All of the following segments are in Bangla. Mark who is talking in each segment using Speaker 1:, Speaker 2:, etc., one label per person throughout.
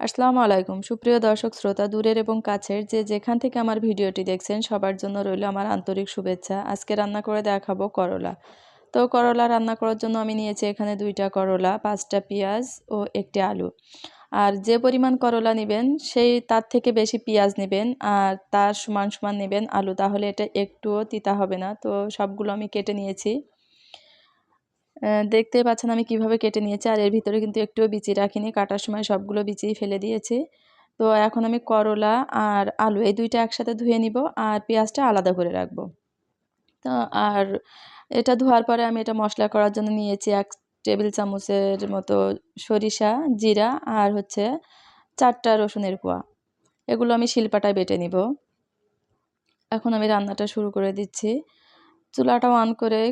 Speaker 1: আসসালামু আলাইকুম সুপ্রিয় দর্শক শ্রোতা দূরের এবং কাছের যে যেখান থেকে আমার ভিডিওটি দেখছেন সবার জন্য রইল আমার আন্তরিক শুভেচ্ছা। আজকে রান্না করে দেখাবো করলা। তো করলা রান্না করার জন্য আমি নিয়েছি এখানে 2টা করলা, 5টা পেঁয়াজ ও 1টি আলু। আর যে পরিমাণ করলা নেবেন সেই তার থেকে বেশি পেঁয়াজ নেবেন আর তার সমান সমান নেবেন আলু, তাহলে এটা একটুও তিতা হবে না। তো সবগুলো আমি কেটে নিয়েছি। দেখতেই পাচ্ছেন আমি কিভাবে কেটে নিয়েছি, আর এর ভিতরে কিন্তু একটুও বিচি রাখিনি, কাটার সময় সবগুলো বিচিই ফেলে দিয়েছি। তো এখন আমি করলা আর আলু এই 2টা একসাথে ধুয়ে নিব আর পেঁয়াজটা আলাদা করে রাখবো। তো আর এটা ধোয়ার পরে আমি এটা মশলা করার জন্য নিয়েছি 1 টেবিল চামচের মতো সরিষা, জিরা আর হচ্ছে 4টা রসুনের কোয়া। এগুলো আমি শিলপাটায় বেটে নিব। এখন আমি রান্নাটা শুরু করে দিচ্ছি। চুলাটা অন করে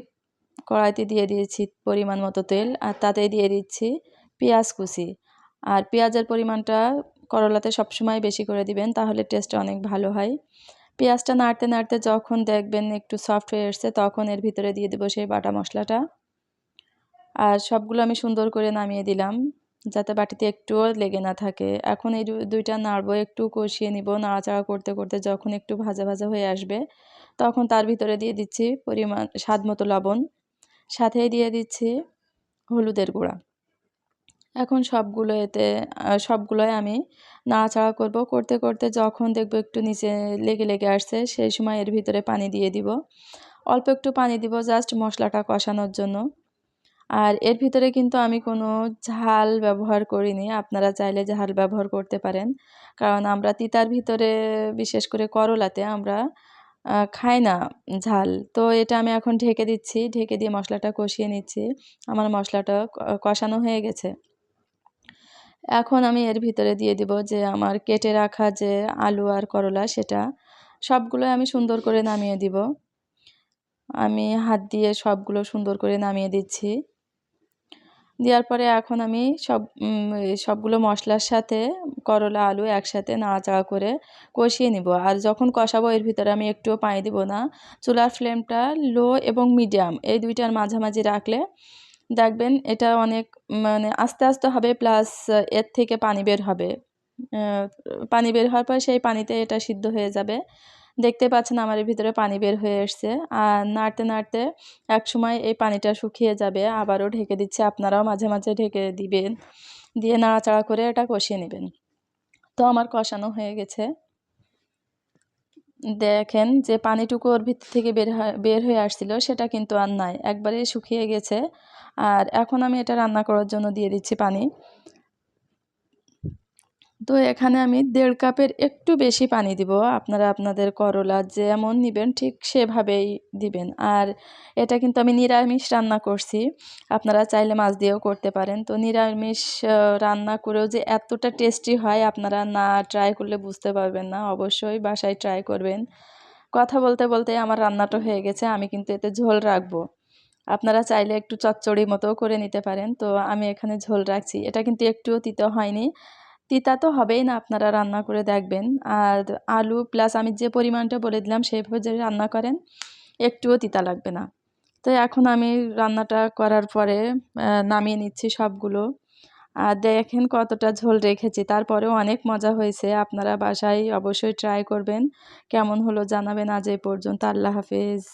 Speaker 1: কড়াইতে দিয়ে দিয়েছি পরিমাণ মতো তেল, আর তাতেই দিয়ে দিচ্ছি পেঁয়াজ কুচি। আর পেঁয়াজের পরিমাণটা করলাতে সবসময় বেশি করে দিবেন, তাহলে টেস্টটা অনেক ভালো হয়। পেঁয়াজটা নাড়তে নাড়তে যখন দেখবেন একটু সফট হয়ে এসছে, তখন এর ভিতরে দিয়ে দেবো সেই বাটা মশলাটা। আর সবগুলো আমি সুন্দর করে নামিয়ে দিলাম যাতে বাটিতে একটুও লেগে না থাকে। এখন এই 2টা নাড়বো, একটু কষিয়ে নিব। নাড়াচাড়া করতে করতে যখন একটু ভাজা ভাজা হয়ে আসবে, তখন তার ভিতরে দিয়ে দিচ্ছি পরিমাণ স্বাদ মতো লবণ, সাথেই দিয়ে দিচ্ছি হলুদের গুঁড়া। এখন সবগুলোই আমি নাড়াচাড়া করব। করতে করতে যখন দেখব একটু নিচে লেগে লেগে আসছে, সেই সময় এর ভিতরে পানি দিয়ে দিব। অল্প একটু পানি দিব জাস্ট মশলাটা কষানোর জন্য। আর এর ভিতরে কিন্তু আমি কোনো ঝাল ব্যবহার করিনি, আপনারা চাইলে ঝাল ব্যবহার করতে পারেন। কারণ আমরা তিতার ভিতরে বিশেষ করে করলাতে আমরা খাই না ঝাল। তো এটা আমি এখন ঢেকে দিচ্ছি, ঢেকে দিয়ে মশলাটা কষিয়ে নিচ্ছি। আমার মশলাটা কষানো হয়ে গেছে। এখন আমি এর ভিতরে দিয়ে দিব যে আমার কেটে রাখা যে আলু আর করলা, সেটা সবগুলোই আমি সুন্দর করে নামিয়ে দিব। আমি হাত দিয়ে সবগুলো সুন্দর করে নামিয়ে দিচ্ছি। দেওয়ার পরে এখন আমি সবগুলো মশলার সাথে করলা আলু একসাথে নাড়াচাড়া করে কষিয়ে নিব। আর যখন কষাবো এর ভিতরে আমি একটুও পানি দিব না। চুলার ফ্লেমটা লো এবং মিডিয়াম এই 2টার মাঝামাঝি রাখলে দেখবেন এটা অনেক মানে আস্তে আস্তে হবে, প্লাস এর থেকে পানি বের হবে। পানি বের হওয়ার পর সেই পানিতে এটা সিদ্ধ হয়ে যাবে। দেখতে পাচ্ছেন আমার এর ভিতরে পানি বের হয়ে এসছে। আর নাড়তে নাড়তে একসময় এই পানিটা শুকিয়ে যাবে। আবারও ঢেকে দিচ্ছি, আপনারাও মাঝে মাঝে ঢেকে দিবেন, দিয়ে নাড়াচাড়া করে এটা কষিয়ে নেবেন। তো আমার কষানো হয়ে গেছে। দেখেন যে পানিটুকু ওর ভিতর থেকে বের হয়ে আসছিল, সেটা কিন্তু আর নাই, একবারেই শুকিয়ে গেছে। আর এখন আমি এটা রান্না করার জন্য দিয়ে দিচ্ছি পানি। তো এখানে আমি 1.5 কাপের একটু বেশি পানি দিব। আপনারা আপনাদের করলা যেমন নিবেন ঠিক সেভাবেই দিবেন। আর এটা কিন্তু আমি নিরামিষ রান্না করছি, আপনারা চাইলে মাছ দিয়েও করতে পারেন। তো নিরামিষ রান্না করেও যে এতটা টেস্টি হয়, আপনারা না ট্রাই করলে বুঝতে পারবেন না। অবশ্যই বাসায় ট্রাই করবেন। কথা বলতে বলতে আমার রান্নাটা হয়ে গেছে, আমি কিন্তু এতে ঝোল রাখবো। আপনারা চাইলে একটু চচ্চড়ি মতোও করে নিতে পারেন। তো আমি এখানে ঝোল রাখছি। এটা কিন্তু একটুও তিতা হয়নি। তিতা তো হবেই না, আপনারা রান্না করে দেখবেন। আর আলু প্লাস আমি যে পরিমাণটা বলে দিলাম সেভাবে যদি রান্না করেন একটুও তিতা লাগবে না। তো এখন আমি রান্নাটা করার পরে নামিয়ে নিচ্ছি সবগুলো। আর দেখেন কতটা ঝোল রেখেছি, তারপরেও অনেক মজা হয়েছে। আপনারা বাসায় অবশ্যই ট্রাই করবেন। কেমন হলো জানাবেন। আজ এই পর্যন্ত। আল্লাহ হাফেজ।